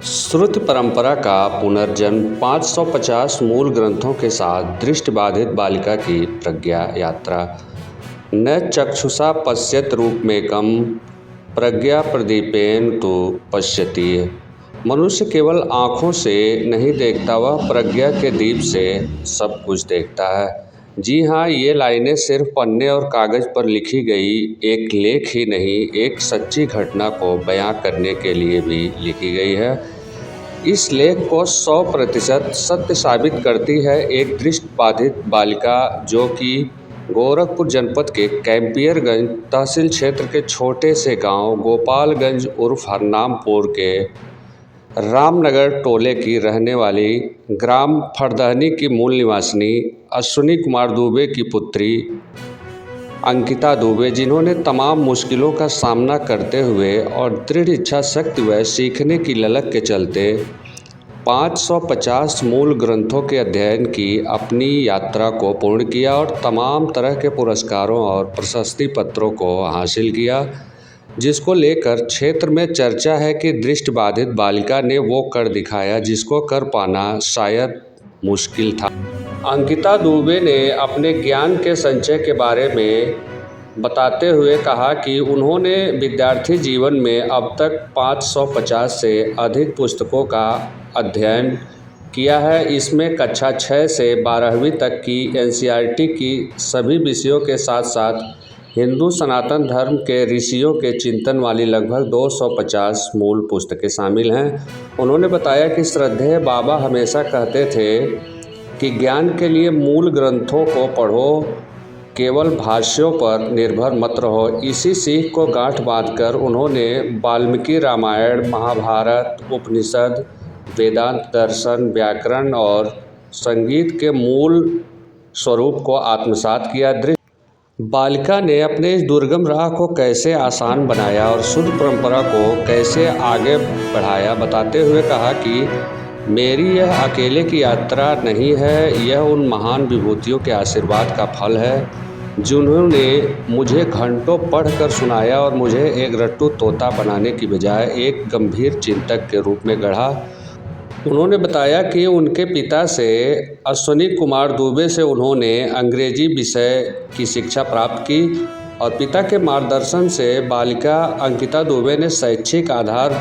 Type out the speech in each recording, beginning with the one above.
श्रुति परंपरा का पुनर्जन्म 550 मूल ग्रंथों के साथ दृष्टिबाधित बालिका की प्रज्ञा यात्रा। न चक्षुषा पश्यत रूपमेकं प्रज्ञा प्रदीपेन तु पश्यति। मनुष्य केवल आँखों से नहीं देखता, वह प्रज्ञा के दीप से सब कुछ देखता है। जी हाँ, ये लाइनें सिर्फ पन्ने और कागज़ पर लिखी गई एक लेख ही नहीं, एक सच्ची घटना को बयां करने के लिए भी लिखी गई है। इस लेख को 100% सत्य साबित करती है एक दृष्टिबाधित बालिका, जो कि गोरखपुर जनपद के कैंपियरगंज तहसील क्षेत्र के छोटे से गांव गोपालगंज उर्फ हरनामपुर के रामनगर टोले की रहने वाली ग्राम फरदहनी की मूल निवासिनी अश्विनी कुमार दुबे की पुत्री अंकिता दुबे, जिन्होंने तमाम मुश्किलों का सामना करते हुए और दृढ़ इच्छा शक्ति व सीखने की ललक के चलते 550 मूल ग्रंथों के अध्ययन की अपनी यात्रा को पूर्ण किया और तमाम तरह के पुरस्कारों और प्रशस्ति पत्रों को हासिल किया, जिसको लेकर क्षेत्र में चर्चा है कि दृष्टिबाधित बालिका ने वो कर दिखाया जिसको कर पाना शायद मुश्किल था। अंकिता दुबे ने अपने ज्ञान के संचय के बारे में बताते हुए कहा कि उन्होंने विद्यार्थी जीवन में अब तक 550 से अधिक पुस्तकों का अध्ययन किया है। इसमें कक्षा 6 से 12वीं तक की NCERT की सभी विषयों के साथ साथ हिंदू सनातन धर्म के ऋषियों के चिंतन वाली लगभग 250 मूल पुस्तकें शामिल हैं। उन्होंने बताया कि श्रद्धेय बाबा हमेशा कहते थे कि ज्ञान के लिए मूल ग्रंथों को पढ़ो, केवल भाष्यों पर निर्भर मत रहो। इसी सीख को गांठ बांधकर उन्होंने वाल्मीकि रामायण, महाभारत, उपनिषद, वेदांत दर्शन, व्याकरण और संगीत के मूल स्वरूप को आत्मसात किया। बालिका ने अपने इस दुर्गम राह को कैसे आसान बनाया और शुद्ध परंपरा को कैसे आगे बढ़ाया, बताते हुए कहा कि मेरी यह अकेले की यात्रा नहीं है, यह उन महान विभूतियों के आशीर्वाद का फल है जिन्होंने मुझे घंटों पढ़कर सुनाया और मुझे एक रट्टू तोता बनाने की बजाय एक गंभीर चिंतक के रूप में गढ़ा। उन्होंने बताया कि उनके पिता से अश्विनी कुमार दुबे से उन्होंने अंग्रेजी विषय की शिक्षा प्राप्त की और पिता के मार्गदर्शन से बालिका अंकिता दुबे ने शैक्षिक आधार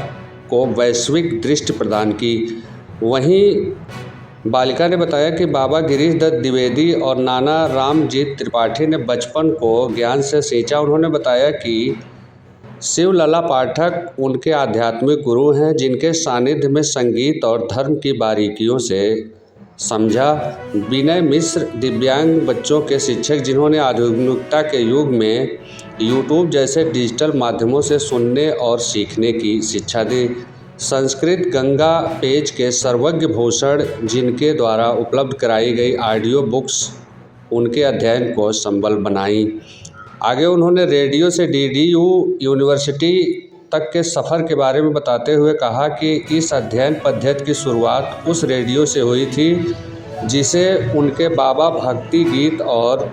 को वैश्विक दृष्टि प्रदान की। वहीं बालिका ने बताया कि बाबा गिरीश दत्त द्विवेदी और नाना रामजीत त्रिपाठी ने बचपन को ज्ञान से सींचा। उन्होंने बताया कि शिवलला पाठक उनके आध्यात्मिक गुरु हैं, जिनके सानिध्य में संगीत और धर्म की बारीकियों से समझा। विनय मिश्र दिव्यांग बच्चों के शिक्षक, जिन्होंने आधुनिकता के युग में यूट्यूब जैसे डिजिटल माध्यमों से सुनने और सीखने की शिक्षा दी। संस्कृत गंगा पेज के सर्वज्ञ भूषण, जिनके द्वारा उपलब्ध कराई गई ऑडियो बुक्स उनके अध्ययन को संबल बनाई। आगे उन्होंने रेडियो से DDU यूनिवर्सिटी तक के सफ़र के बारे में बताते हुए कहा कि इस अध्ययन पद्धति की शुरुआत उस रेडियो से हुई थी जिसे उनके बाबा भक्ति गीत और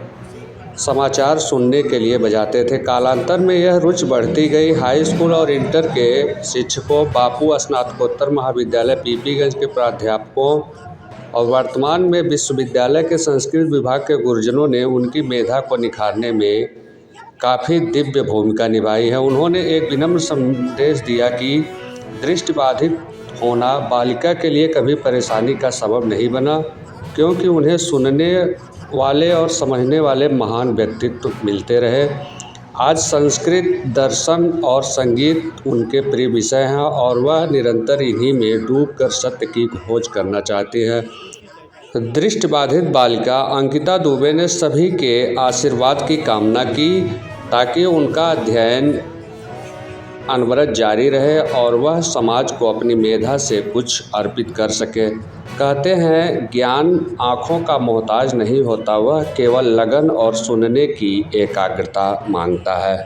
समाचार सुनने के लिए बजाते थे। कालांतर में यह रुचि बढ़ती गई। हाई स्कूल और इंटर के शिक्षकों, बापू स्नातकोत्तर महाविद्यालय पीपीगंज के प्राध्यापकों और वर्तमान में विश्वविद्यालय के संस्कृत विभाग के गुरुजनों ने उनकी मेधा को निखारने में काफ़ी दिव्य भूमिका निभाई है। उन्होंने एक विनम्र संदेश दिया कि दृष्टिबाधित होना बालिका के लिए कभी परेशानी का सबब नहीं बना, क्योंकि उन्हें सुनने वाले और समझने वाले महान व्यक्तित्व मिलते रहे। आज संस्कृत, दर्शन और संगीत उनके प्रिय विषय हैं और वह निरंतर इन्हीं में डूबकर सत्य की खोज करना चाहती हैं। दृष्टिबाधित बालिका अंकिता दुबे ने सभी के आशीर्वाद की कामना की ताकि उनका अध्ययन अनवरत जारी रहे और वह समाज को अपनी मेधा से कुछ अर्पित कर सके। कहते हैं, ज्ञान आँखों का मोहताज नहीं होता, वह केवल लगन और सुनने की एकाग्रता मांगता है।